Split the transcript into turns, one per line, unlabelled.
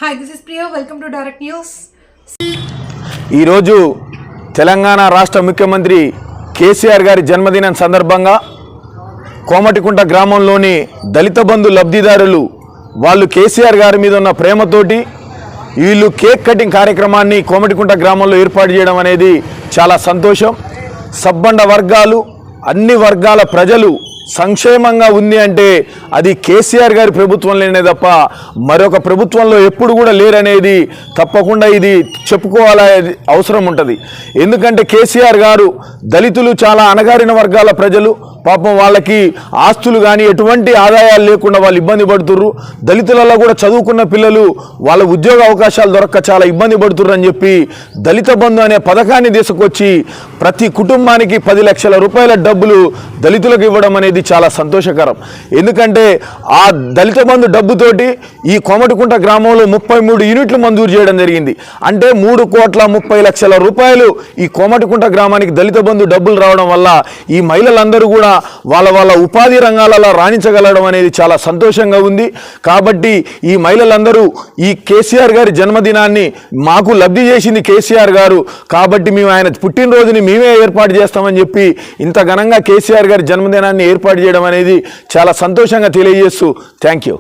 Hi, this is Priya. Welcome to Direct News.
ఈరోజు తెలంగాణ రాష్ట్ర ముఖ్యమంత్రి కేసీఆర్ గారి జన్మదినం సందర్భంగా కోమటికుంట గ్రామంలోని దళిత బంధు లబ్ధిదారులు వాళ్ళు కేసీఆర్ గారి మీద ఉన్న ప్రేమతోటి వీళ్ళు కేక్ కటింగ్ కార్యక్రమాన్ని కోమటికుంట గ్రామంలో ఏర్పాటు చేయడం అనేది చాలా సంతోషం. సబ్బండ వర్గాలు అన్ని వర్గాల ప్రజలు సంక్షేమంగా ఉంది అంటే అది కేసీఆర్ గారి ప్రభుత్వంలోనే తప్ప మరొక ప్రభుత్వంలో ఎప్పుడు కూడా లేరనేది తప్పకుండా ఇది చెప్పుకోవాలని అవసరం ఉంటుంది. ఎందుకంటే కేసీఆర్ గారు దళితులు చాలా అణగారిన వర్గాల ప్రజలు, పాపం వాళ్ళకి ఆస్తులు కానీ ఎటువంటి ఆదాయాలు లేకుండా వాళ్ళు ఇబ్బంది పడుతుర్రు. దళితులలో కూడా చదువుకున్న పిల్లలు వాళ్ళ ఉద్యోగ అవకాశాలు దొరక్క చాలా ఇబ్బంది పడుతుర్రు అని చెప్పి దళిత బంధు అనే పథకాన్ని తీసుకొచ్చి ప్రతి కుటుంబానికి 10 లక్షల రూపాయల డబ్బులు దళితులకు ఇవ్వడం అనేది చాలా సంతోషకరం. ఎందుకంటే ఆ దళిత బంధు డబ్బుతోటి ఈ కోమటికుంట గ్రామంలో 33 యూనిట్లు మంజూరు చేయడం జరిగింది. అంటే 3,30,00,000 రూపాయలు ఈ కోమటికుంట గ్రామానికి దళిత బంధు డబ్బులు రావడం వల్ల ఈ మహిళలందరూ కూడా వాళ్ళ ఉపాధి రంగాలలో రాణించగలడం అనేది చాలా సంతోషంగా ఉంది. కాబట్టి ఈ మహిళలందరూ ఈ కేసీఆర్ గారి జన్మదినాన్ని మాకు లబ్ధి చేసింది కేసీఆర్ గారు, కాబట్టి మేము ఆయన పుట్టినరోజుని మేమే ఏర్పాటు చేస్తామని చెప్పి ఇంత ఘనంగా కేసీఆర్ గారి జన్మదినాన్ని ఏర్పాటు చేయడం అనేది చాలా సంతోషంగా తెలియజేస్తూ థ్యాంక్ యూ.